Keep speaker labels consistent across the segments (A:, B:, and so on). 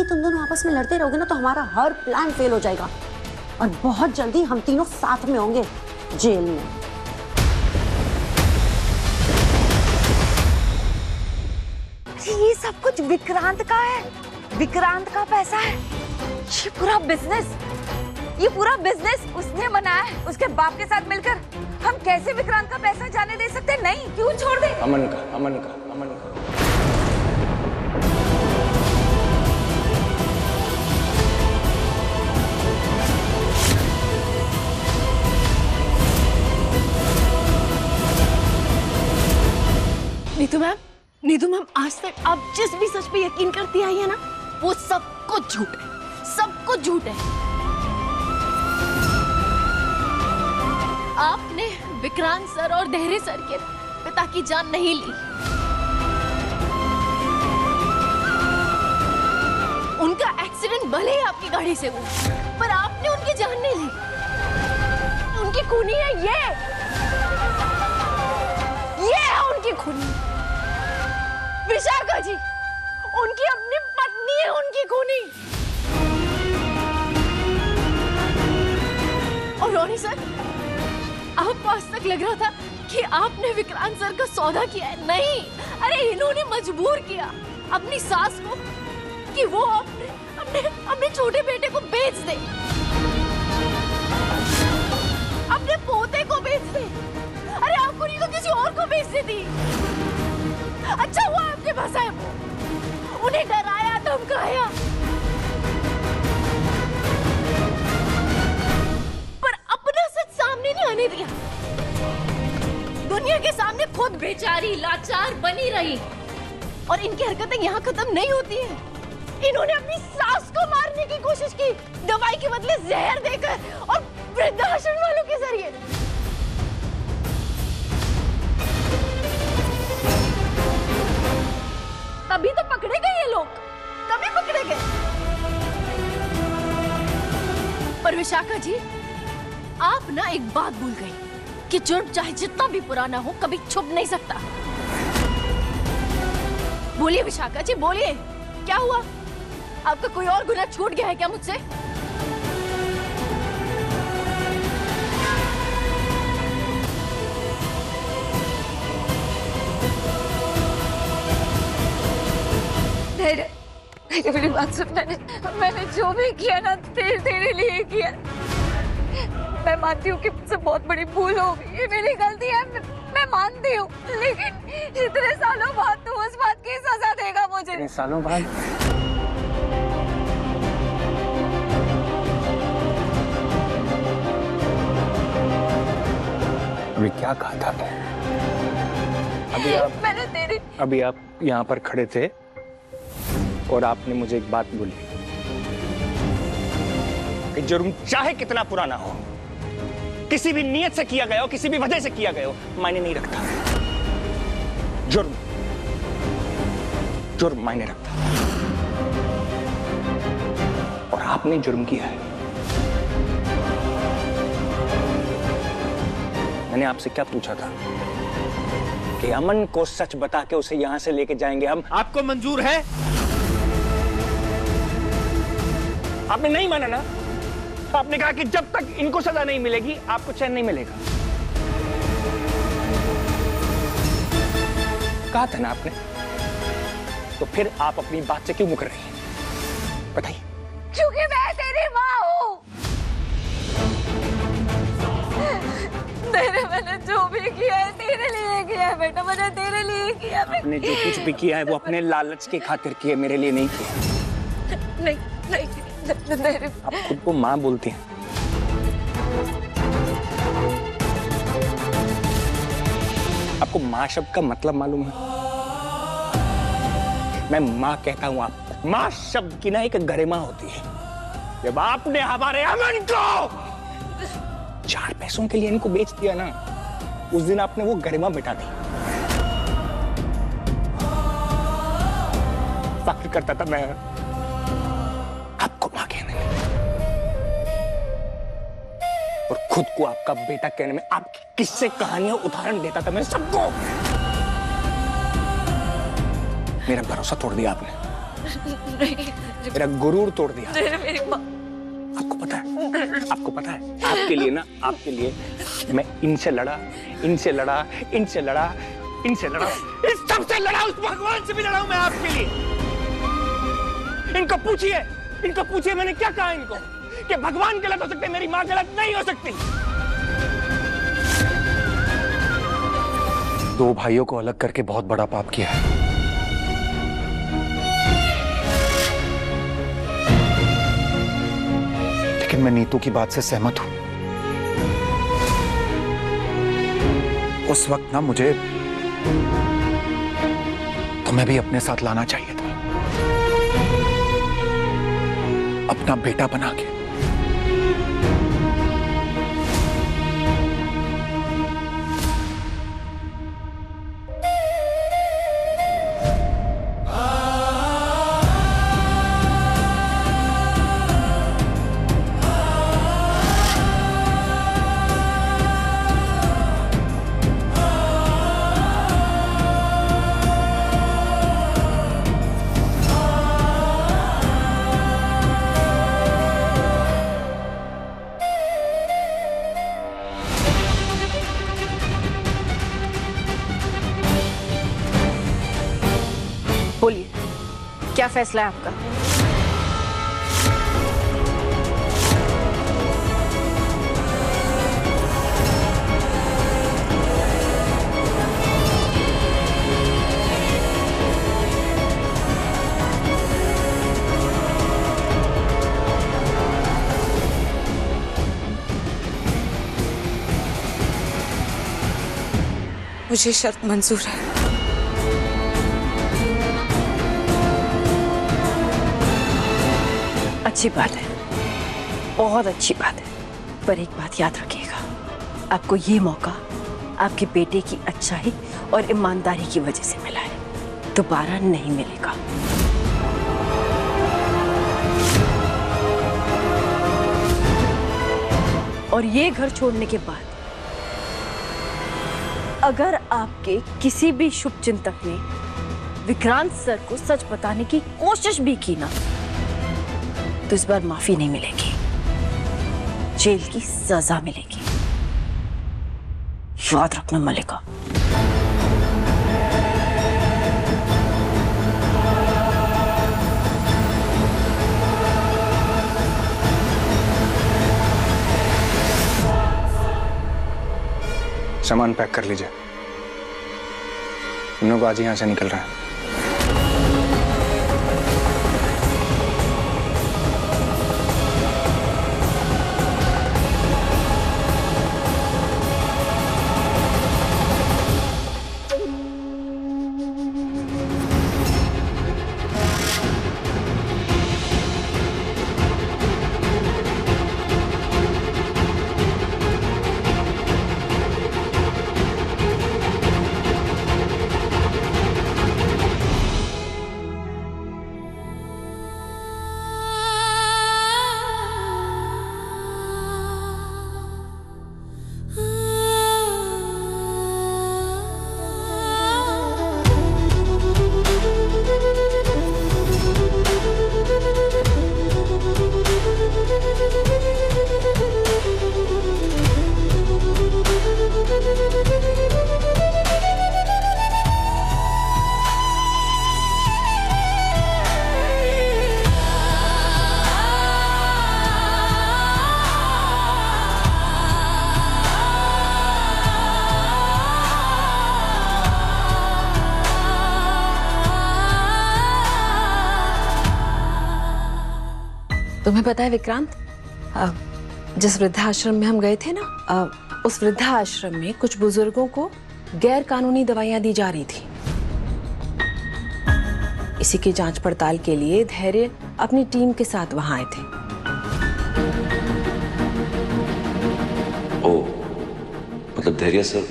A: तुम दोनों आपस में लड़ते रहोगे ना तो हमारा हर प्लान फेल हो जाएगा और बहुत जल्दी हम तीनों साथ में होंगे जेल में।
B: ये सब कुछ विक्रांत का है, विक्रांत का पैसा है। ये पूरा बिजनेस उसने बनाया है उसके बाप के साथ मिलकर। हम कैसे विक्रांत का पैसा जाने दे सकते? नहीं, क्यों छोड़ दे?
C: अमन का
D: नीतू मैम आज तक आप जिस भी सच पे यकीन करती आई है ना, वो सब कुछ झूठ है, सब कुछ झूठ है। आपने विक्रांत सर और देहरे सर के पिता की जान नहीं ली। उनका एक्सीडेंट भले ही आपकी गाड़ी से हुआ, पर आपने उनकी जान नहीं ली। उनकी खूनी है ये है उनकी खूनी। विशाखा जी उनकी अपनी पत्नी है, उनकी खूनी। और रोनी सर, आपको आज तक लग रहा था कि आपने विक्रांत सर का सौदा किया है। नहीं, अरे इन्होंने मजबूर किया अपनी सास को कि वो अपने छोटे बेटे को बेच दे, अपने पोते को बेच दे। अरे आपको नहीं तो किसी और को बेच देती। अच्छा हुआ आपके पास आए, उन्हें डराया, धमकाया, पर अपना सच सामने नहीं आने दिया। दुनिया के सामने खुद बेचारी लाचार बनी रही। और इनकी हरकतें यहाँ खत्म नहीं होती हैं। इन्होंने अपनी सास को मारने की कोशिश की, दवाई के बदले जहर देकर और वृद्धाश्रम वालों के जरिए। तभी तो पकड़े गए ये लोग, तभी पकड़े गए। पर विशाखा जी, आप ना एक बात भूल गई कि जुर्म चाहे जितना भी पुराना हो कभी छुप नहीं सकता। बोलिए विशाखा जी, बोलिए, क्या हुआ? आपका कोई और गुनाह छूट गया है क्या मुझसे?
B: मेरी बात सुन, मैंने जो भी किया ना तेरे लिए किया। मैं मानती हूँ कि मुझसे बहुत बड़ी भूल हो गई, ये मेरी गलती है, मैं मानती हूँ। लेकिन इतने सालों बाद तू उस बात की सजा देगा मुझे।
C: इतने सालों बाद? अभी क्या कहा था? अभी आप यहाँ पर खड़े थे और आपने मुझे एक बात बोली कि जुर्म चाहे कितना पुराना हो, किसी भी नियत से किया गया हो, किसी भी वजह से किया गया हो, मायने नहीं रखता। जुर्म मायने रखता। और आपने जुर्म किया है। मैंने आपसे क्या पूछा था कि अमन को सच बता के उसे यहां से लेके जाएंगे हम। आपको मंजूर है? आपने नहीं माना ना। आपने कहा कि जब तक इनको सजा नहीं मिलेगी आपको चैन नहीं मिलेगा। कहा था ना आपने। तो फिर आप अपनी बात से क्यों मुकर रही हैं? बताइए।
B: क्योंकि मैं तेरी माँ हूँ। मैंने जो भी किया है तेरे लिए किया है बेटा, मैंने तेरे लिए किया है।
C: आपने जो कुछ भी किया है वो अपने लालच के खातिर किया, मेरे लिए नहीं किया।
B: नहीं,
C: आप खुद को माँ बोलती हैं। आपको माँ शब्द का मतलब मालूम है? मैं माँ कहता हूँ आपको। माँ शब्द की ना एक गरिमा होती है। जब आपने हमारे अमन को 4 पैसों के लिए इनको बेच दिया ना, उस दिन आपने वो गरिमा मिटा दी। फख्र करता था मैं आपको मां कहने में और खुद को आपका बेटा कहने में। आपकी किस्से कहानियां उदाहरण देता था मैं सबको। मेरा भरोसा तोड़ दिया आपने।
B: नहीं,
C: मेरा गुरूर तोड़ दिया।
B: नहीं, मेरी माँ।
C: आपको पता है, आपको पता है, आपके लिए ना, आपके लिए मैं इनसे लड़ा, इनसे लड़ा, इनसे लड़ा, इनसे लड़ा, इस सबसे लड़ा, उस भगवान से भी लड़ा हूं मैं आपके लिए। इनको पूछिए मैंने क्या कहा इनको कि भगवान गलत हो सकते, मेरी माँ गलत नहीं हो सकती। दो भाइयों को अलग करके बहुत बड़ा पाप किया है। लेकिन मैं नीतू की बात से सहमत हूं। उस वक्त ना मुझे तुम्हें भी अपने साथ लाना चाहिए था, अपना बेटा बना के।
D: बोलिए, क्या फैसला है आपका?
B: मुझे शर्त मंजूर है।
D: अच्छी बात है, बहुत अच्छी बात है, पर एक बात याद रखिएगा, आपको ये मौका आपके बेटे की अच्छाई और ईमानदारी की वजह से मिला है, दोबारा नहीं मिलेगा। और ये घर छोड़ने के बाद अगर आपके किसी भी शुभ चिंतक ने विक्रांत सर को सच बताने की कोशिश भी की ना, तो इस बार माफी नहीं मिलेगी, जेल की सजा मिलेगी। याद रखना मलिका।
C: सामान पैक कर लीजिए, हम लोग आज यहां से निकल रहे हैं।
E: तुम्हें पता है विक्रांत, जिस वृद्धाश्रम में हम गए थे ना, उस वृद्धाश्रम में कुछ बुजुर्गों को गैर कानूनी दवाइयां दी जा रही थी। इसी की जांच पड़ताल के लिए धैर्य अपनी टीम के साथ वहां आए थे।
F: ओ, मतलब धैर्य सर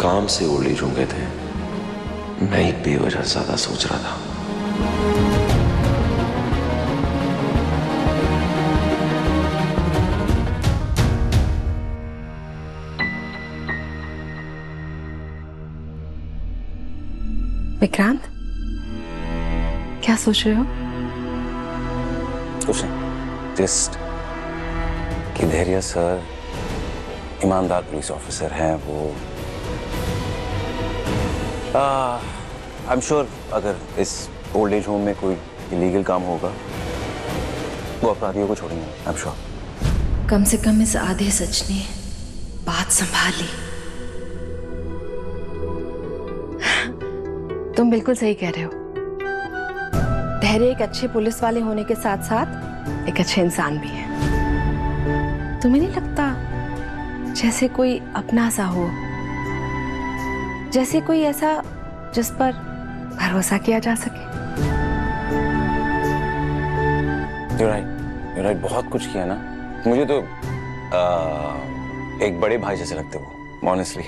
F: काम से ओल्ड एज होम गए थे। मैं ही बेवजह ज्यादा सोच रहा था।
E: विक्रांत, क्या सोच रहे हो?
F: कुछ नहीं, जस्ट कि धैर्य सर ईमानदार पुलिस ऑफिसर हैं। वो आई एम श्योर अगर इस ओल्ड एज होम में कोई इलीगल काम होगा वो अपराधियों को छोड़ेंगे, आई एम श्योर।
E: कम से कम इस आधे सच ने बात संभाली। तुम बिल्कुल सही कह रहे हो। धैर्य एक अच्छे पुलिस वाले होने के साथ साथ एक अच्छे इंसान भी है। तुम्हें नहीं लगता जैसे कोई अपना सा हो, जैसे कोई ऐसा जिस पर भरोसा किया जा सके?
F: You're right, बहुत कुछ किया ना। मुझे तो एक बड़े भाई जैसे लगते हो, ऑनेस्टली।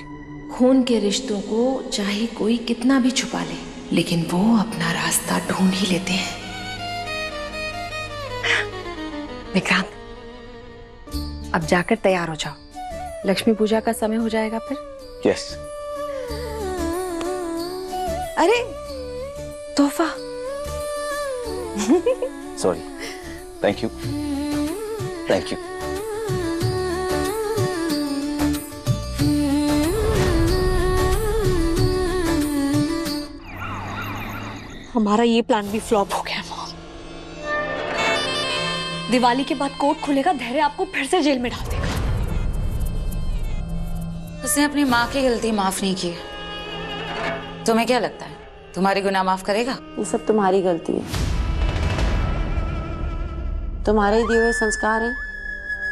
E: खून के रिश्तों को चाहे कोई कितना भी छुपा ले, लेकिन वो अपना रास्ता ढूंढ ही लेते हैं। विक्रांत, अब जाकर तैयार हो जाओ, लक्ष्मी पूजा का समय हो जाएगा फिर।
F: यस।
E: अरे तोहफा।
F: Sorry, thank you, thank you.
B: हमारा ये प्लान भी फ्लॉप हो गया मॉम। दिवाली के बाद कोर्ट खुलेगा, धैर्य आपको फिर से जेल में डाल देगा।
G: उसने अपनी माँ की गलती माफ नहीं की। तुम्हें क्या लगता है तुम्हारी गुनाह माफ करेगा?
A: ये सब तुम्हारी गलती है। तुम्हारे ही दिए हुए संस्कार हैं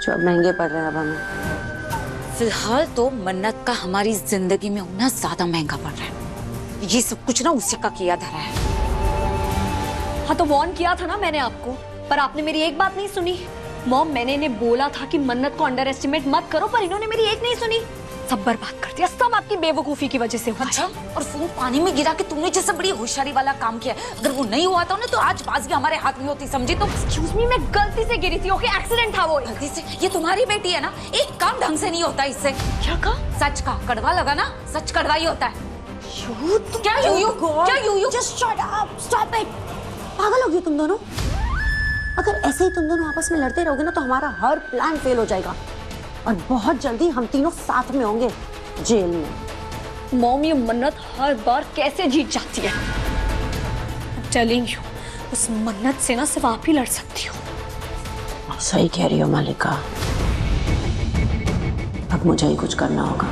A: जो अब महंगे पड़ रहे हैं अब हमें।
G: फिलहाल तो मन्नत का हमारी जिंदगी में होना ज्यादा महंगा पड़ रहा है। ये सब कुछ ना उसी का किया धरा है।
B: हाँ तो वार्न किया था ना मैंने आपको, पर आपने मेरी एक बात नहीं सुनी। मॉम, मैंने इन्हें बोला था कि मन्नत को अंडर एस्टिमेट मत करो, पर इन्होंने मेरी एक नहीं सुनी। सब बर्बाद कर दिया, सब आपकी बेवकूफी की वजह से हुआ।
G: अच्छा, और फोन पानी में गिरा के तुमने जैसे बड़ी होशियारी वाला काम किया। अगर वो नहीं हुआ था ना तो आज बाजी हमारे हाथ में होती, समझी? तो
B: एक्सक्यूज मी, मैं गलती से गिरी थी। ओके, एक्सीडेंट था वो।
G: गलती से? ये तुम्हारी बेटी है ना, एक काम ढंग से नहीं होता इससे।
B: क्या कहा?
G: सच का कड़वा लगा ना, सच कड़वा ही होता है। क्या
A: Just shut up, stop it। पागल हो गई तुम दोनों? अगर ऐसे ही तुम दोनों आपस में लड़ते रहोगे ना तो हमारा हर प्लान फेल हो जाएगा और बहुत जल्दी हम तीनों साथ में होंगे जेल में।
B: मॉम, ये मन्नत हर बार कैसे जीत जाती है? टेलिंग यू, उस मन्नत से ना सिर्फ आप ही लड़ सकती हो।
A: सही कह रही हो मालिका, अब मुझे ही कुछ करना होगा।